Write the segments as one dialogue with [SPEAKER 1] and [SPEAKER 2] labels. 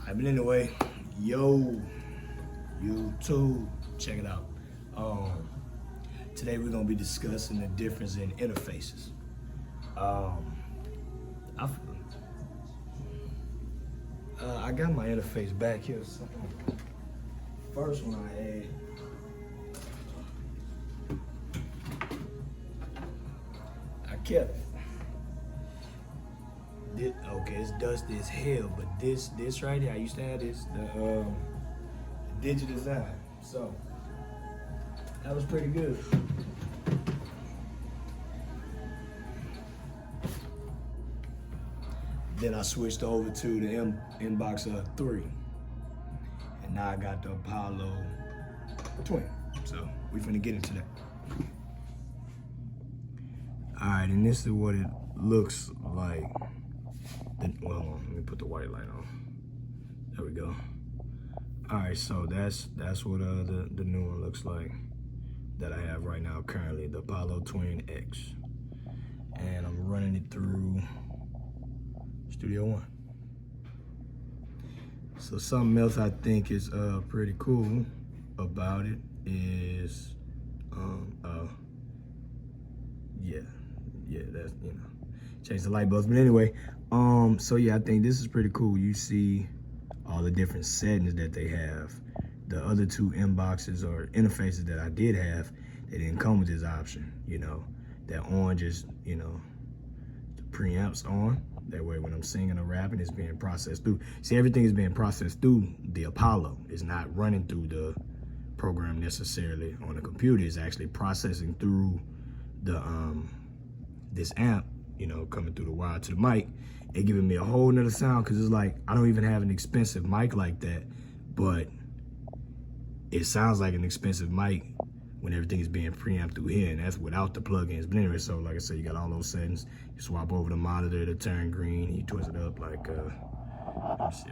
[SPEAKER 1] But anyway, yo, YouTube, check it out. Today we're gonna be discussing the difference in interfaces. I got my interface back here. So first one I had, I kept it. Okay, it's dusty as hell, but this right here, I used to have this, the digital design. So that was pretty good. Then I switched over to the Mbox 3. And now I got the Apollo Twin. So we finna get into that. All right, and this is what it looks like. Well, let me put the white light on. There we go. All right, so that's what the new one looks like that I have right now currently, the Apollo Twin X. And I'm running it through Studio One. So something else I think is pretty cool about it is, yeah, that's, change the light bulbs. But anyway, so yeah, I think this is pretty cool. You see all the different settings that they have. The other two inboxes or interfaces that I did have, they didn't come with this option. That orange is, the preamps on. That way when I'm singing or rapping, it's being processed through. See, everything is being processed through the Apollo. It's not running through the program necessarily on the computer. It's actually processing through the this amp, coming through the wire to the mic. It giving me a whole nother sound, because it's like, I don't even have an expensive mic like that, but it sounds like an expensive mic when everything is being preamped through here, and that's without the plugins. But anyway, so like I said, you got all those settings. You swap over the monitor to turn green. You twist it up like, let me see,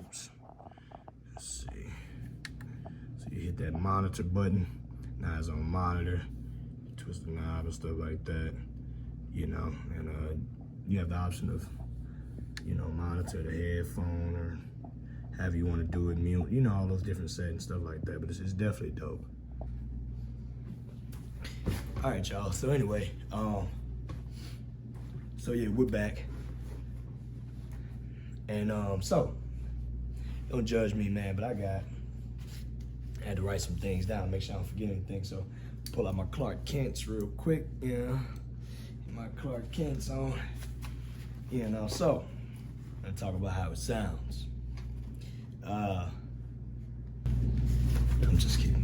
[SPEAKER 1] oops. Let's see. So you hit that monitor button. Now it's on monitor. You twist the knob and stuff like that, and you have the option of, monitor the headphone or however you want to do it, mute, all those different settings, stuff like that. But it's definitely dope. All right, y'all. So anyway, so yeah, we're back. And so don't judge me, man, but I had to write some things down, make sure I don't forget anything. So pull out my Clark Kents real quick, my Clark Kents on, so I'm gonna talk about how it sounds. I'm just kidding.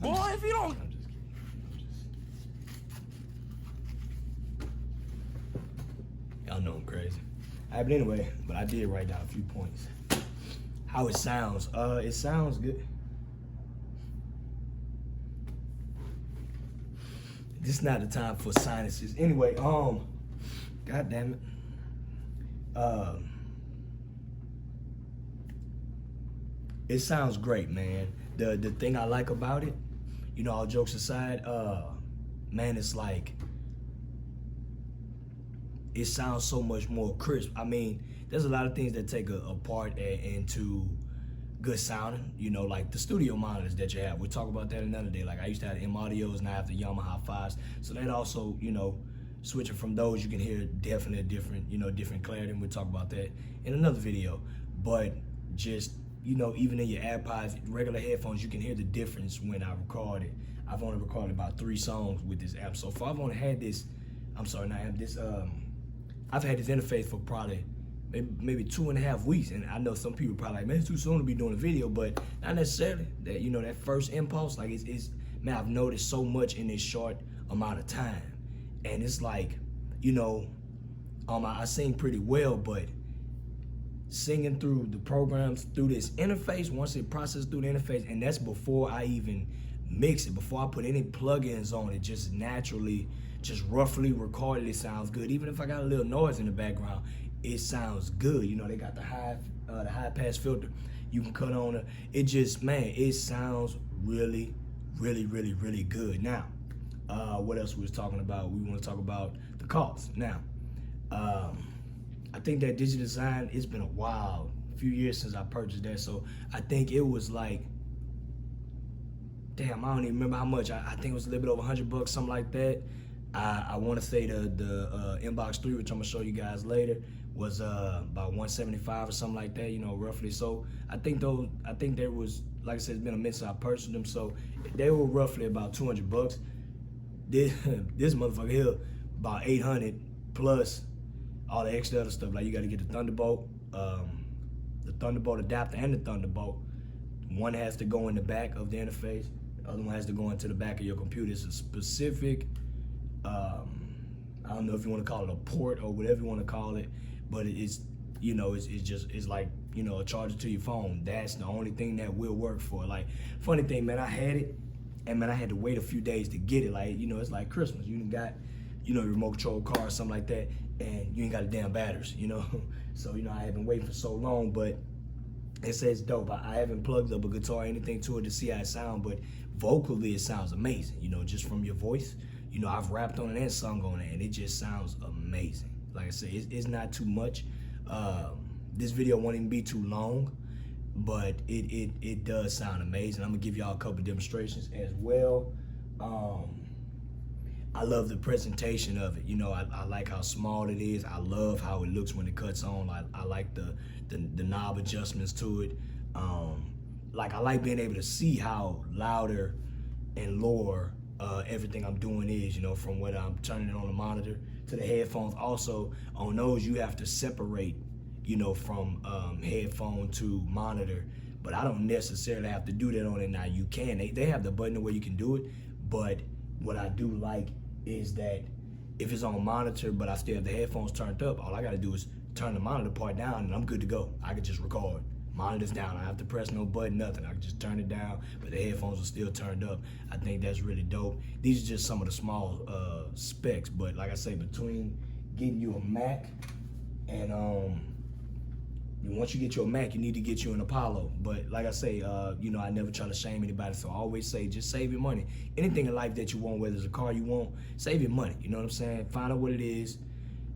[SPEAKER 2] Boy, if you don't.
[SPEAKER 1] Y'all know I'm crazy. All right, but anyway, I did write down a few points. How it sounds. It sounds good. This is not the time for sinuses. Anyway, God damn it. It sounds great, man. The thing I like about it, all jokes aside, man, it's like, it sounds so much more crisp. I mean, there's a lot of things that take a part into good sounding, like the studio monitors that you have. We'll talk about that another day. Like, I used to have M Audios, and I have the Yamaha 5s. So that also, switching from those, you can hear definitely different, different clarity, and we'll talk about that in another video. But just, even in your AirPods, regular headphones, you can hear the difference when I record it. I've only recorded about 3 songs with this amp so far. I've only had this, I've had this interface for probably maybe 2.5 weeks, and I know some people probably like, man, it's too soon to be doing a video, but not necessarily. That that first impulse, like it's man, I've noticed so much in this short amount of time, and it's like, I sing pretty well, but singing through the programs through this interface, once it processes through the interface, and that's before I even mix it, before I put any plugins on it, just naturally. Just roughly recorded, it sounds good. Even if I got a little noise in the background, it sounds good. They got the high pass filter. You can cut on it. It just, man, it sounds really, really, really, really good. Now, what else we was talking about? We want to talk about the cost. Now, I think that digital design, it's been a while few years since I purchased that. So I think it was like, damn, I don't even remember how much. I think it was a little bit over $100, something like that. I want to say the Mbox 3, which I'm gonna show you guys later, was about 175 or something like that, you know, roughly. So I think there was, like I said, it's been a minute since I purchased them, so they were roughly about $200. This motherfucker here, about 800 plus all the extra other stuff. Like you got to get the Thunderbolt adapter and the Thunderbolt. One has to go in the back of the interface. The other one has to go into the back of your computer. It's a specific, I don't know if you want to call it a port or whatever you want to call it, but it's, you know, it's like, you know, a charger to your phone. That's the only thing that will work for it. Like, funny thing, man, I had it, and man, I had to wait a few days to get it. Like, you know, it's like Christmas. You got, you know, remote control car or something like that, and you ain't got the damn batteries, you know? So, you know, I have been waiting for so long, but it says dope. I haven't plugged up a guitar or anything to it to see how it sounds, but vocally it sounds amazing, you know, just from your voice. You know, I've rapped on it and sung on it, and it just sounds amazing. Like I said, it's not too much. This video won't even be too long, but it does sound amazing. I'm gonna give y'all a couple demonstrations as well. I love the presentation of it. You know, I like how small it is. I love how it looks when it cuts on. I like the knob adjustments to it. Like I like being able to see how louder and lower everything I'm doing is, you know, from when I'm turning it on the monitor to the headphones. Also, on those, you have to separate, you know, from headphone to monitor, but I don't necessarily have to do that on it now. You can. They have the button where you can do it, but what I do like is that if it's on monitor, but I still have the headphones turned up, all I gotta do is turn the monitor part down and I'm good to go. I can just record. Monitor's down, I don't have to press no button, nothing. I can just turn it down, but the headphones are still turned up. I think that's really dope. These are just some of the small specs, but like I say, between getting you a Mac and once you get your Mac, you need to get you an Apollo. But like I say, you know, I never try to shame anybody, so I always say, just save your money. Anything in life that you want, whether it's a car you want, save your money, you know what I'm saying? Find out what it is,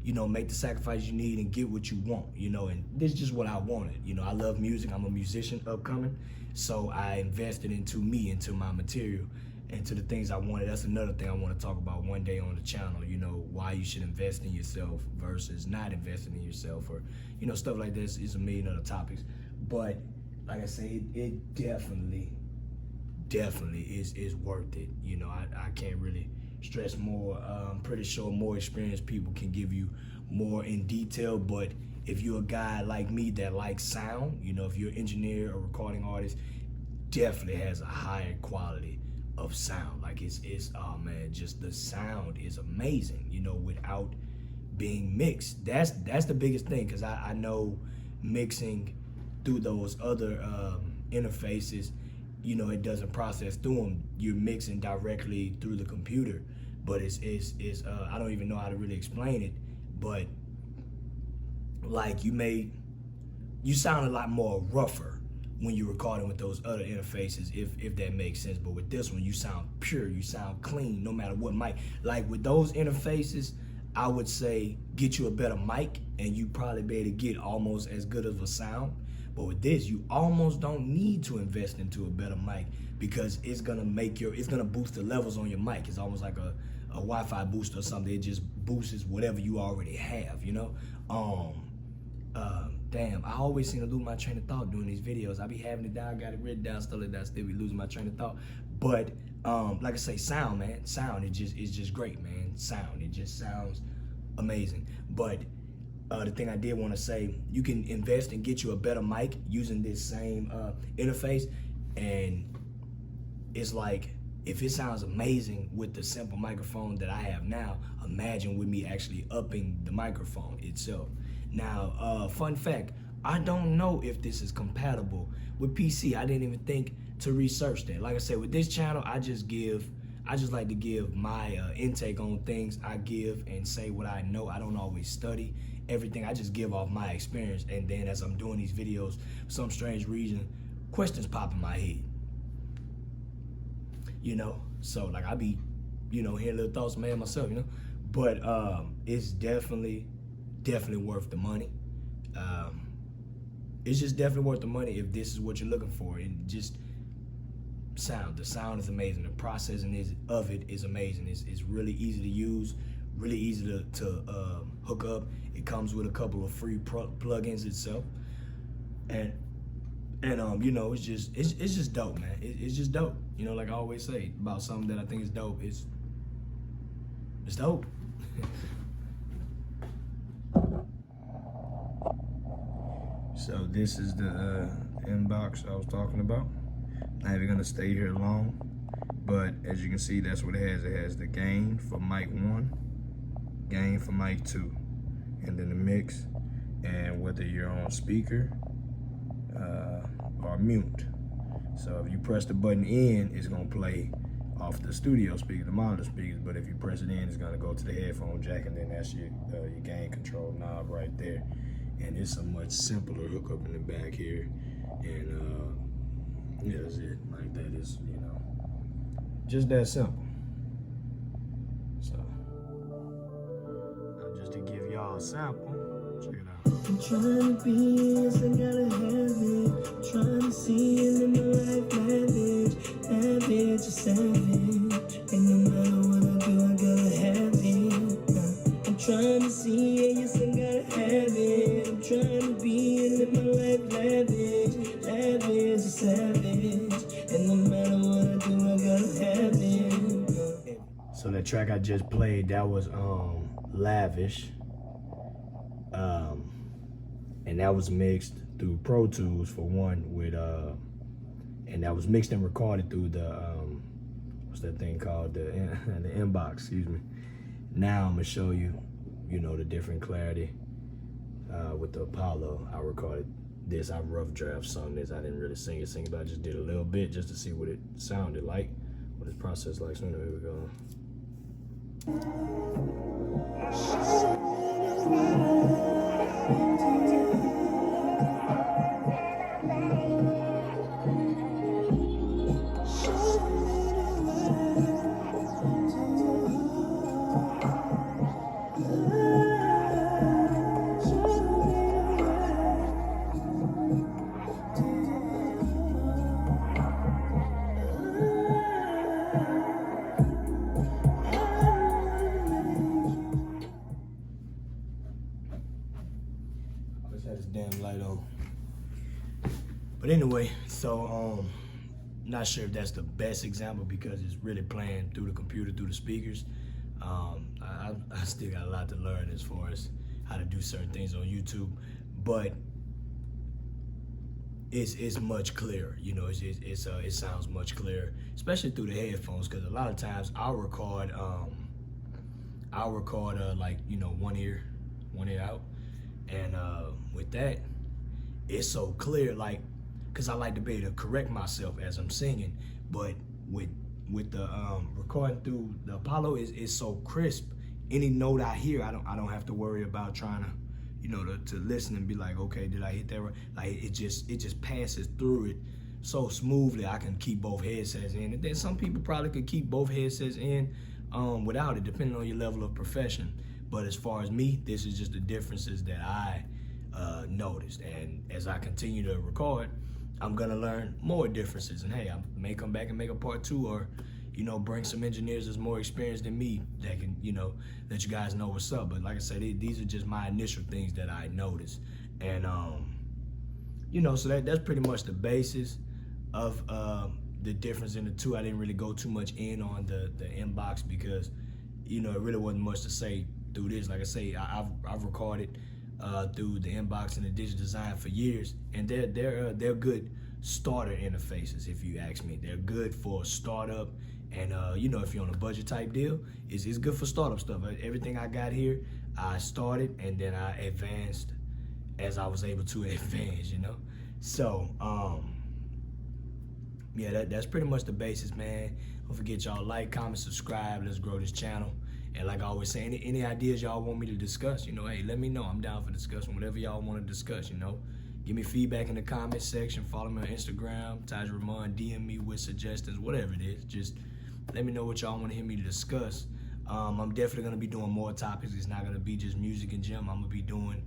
[SPEAKER 1] you know, make the sacrifice you need and get what you want, you know, and this is just what I wanted. You know, I love music, I'm a musician upcoming, so I invested into me, into my material, and to the things I wanted. That's another thing I want to talk about one day on the channel, you know, why you should invest in yourself versus not investing in yourself, or, you know, stuff like this is a million other topics. But like I say, it definitely is worth it. You know, I can't really stress more. I'm pretty sure more experienced people can give you more in detail, but if you're a guy like me that likes sound, you know, if you're an engineer or recording artist, definitely has a higher quality of sound. Like it's oh man, just the sound is amazing, you know, without being mixed. That's the biggest thing, because I know mixing through those other interfaces, you know, it doesn't process through them. You're mixing directly through the computer, but it's I don't even know how to really explain it, but like you sound a lot more rougher when you're recording with those other interfaces, if that makes sense. But with this one, you sound pure, you sound clean, no matter what mic. Like with those interfaces, I would say get you a better mic and you probably be able to get almost as good of a sound. But with this, you almost don't need to invest into a better mic, because it's gonna boost the levels on your mic. It's almost like a Wi-Fi booster or something. It just boosts whatever you already have, you know? Damn, I always seem to lose my train of thought doing these videos. I be having it down, got it written down, stuff like that, still be losing my train of thought. But like I say, sound, man, sound, it's just great, man. Sound, it just sounds amazing. But the thing I did want to say, you can invest and get you a better mic using this same interface, and it's like, if it sounds amazing with the simple microphone that I have now, imagine with me actually upping the microphone itself. Now, fun fact, I don't know if this is compatible with PC. I didn't even think to research that. Like I said, with this channel, I just like to give my intake on things. I give and say what I know. I don't always study everything. I just give off my experience, and then as I'm doing these videos, for some strange reason, questions pop in my head. You know, so like I be, you know, hearing little thoughts, man, myself, you know. But it's definitely worth the money. it's just definitely worth the money if this is what you're looking for. And just the sound is amazing. The processing of it is amazing. It's really easy to use, really easy to hook up. It comes with a couple of free plugins itself, and you know, it's just dope, man. It's just dope. You know, like I always say about something that I think is dope, it's dope. So this is the Mbox I was talking about. Not even gonna stay here long, but as you can see, that's what it has. It has the gain for mic 1, gain for mic 2, and then the mix, and whether you're on speaker or mute. So if you press the button in, it's gonna play off the studio speaker, the monitor speakers, but if you press it in, it's gonna go to the headphone jack, and then that's your gain control knob right there. And it's a much simpler hookup in the back here, and yeah, that's it. Like that is, you know, just that simple. So just to give y'all a sample, check it out.
[SPEAKER 3] I'm trying to be as I gotta have it. Trying to see it in my life, average or savage. And no matter what I do, I gotta have it. I'm trying to see it, yes, I gotta have it. I'm trying to be and live my life, lavish or savage. And no matter what I do, I gotta have it.
[SPEAKER 1] So that track I just played, that was Lavish. And that was mixed through Pro Tools for one with and that was mixed and recorded through the what's that thing called, the Mbox, excuse me. Now I'm gonna show you, you know, the different clarity with the Apollo. I recorded this, I rough draft sung this. I didn't really sing it, but I just did a little bit just to see what it sounded like, what it's processed like. So anyway, here we go. Had this damn light on. But anyway, so not sure if that's the best example because it's really playing through the computer, through the speakers. I still got a lot to learn as far as how to do certain things on YouTube, but it's much clearer. You know, it sounds much clearer, especially through the headphones, because a lot of times I'll record like, you know, one ear out. And with that, it's so clear, like, because I like to be able to correct myself as I'm singing, but with the recording through the Apollo is so crisp. Any note I hear, I don't have to worry about trying to, you know, to listen and be like, okay, did I hit that right? Like it just passes through it so smoothly. I can keep both headsets in, and then some people probably could keep both headsets in without it, depending on your level of profession. But as far as me, this is just the differences that I noticed. And as I continue to record, I'm gonna learn more differences. And hey, I may come back and make a part 2, or, you know, bring some engineers that's more experienced than me that can, you know, let you guys know what's up. But like I said, these are just my initial things that I noticed. And, you know, so that's pretty much the basis of the difference in the two. I didn't really go too much in on the Mbox because, you know, it really wasn't much to say through this. Like I say, I've recorded through the Mbox and the digital design for years, and they're good starter interfaces, if you ask me. They're good for startup, and you know, if you're on a budget type deal, it's good for startup stuff. Everything I got here, I started and then I advanced as I was able to advance, you know. So yeah, that's pretty much the basis, man. Don't forget, y'all, like, comment, subscribe. Let's grow this channel. And like I always say, any ideas y'all want me to discuss, you know, hey, let me know. I'm down for discussion, whatever y'all want to discuss, you know. Give me feedback in the comment section. Follow me on Instagram, Taj Ramon. DM me with suggestions, whatever it is. Just let me know what y'all want to hear me to discuss. I'm definitely going to be doing more topics. It's not going to be just music and gym. I'm going to be doing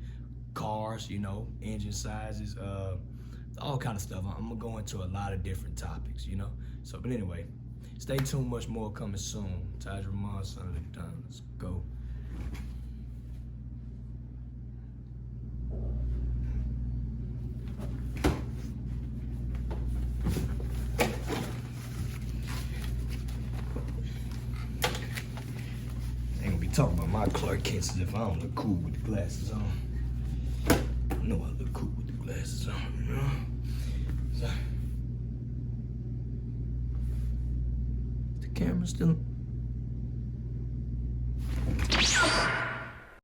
[SPEAKER 1] cars. cars, you know, engine sizes, all kind of stuff. I'm gonna go into a lot of different topics, you know. So, but anyway, stay tuned. Much more coming soon. Taj Rahman, Son of the Done. Let's go. Ain't gonna be talking about my Clark Kents as if I don't look cool with the glasses on. I know I look cool with the glasses on, you know. So, the camera's still.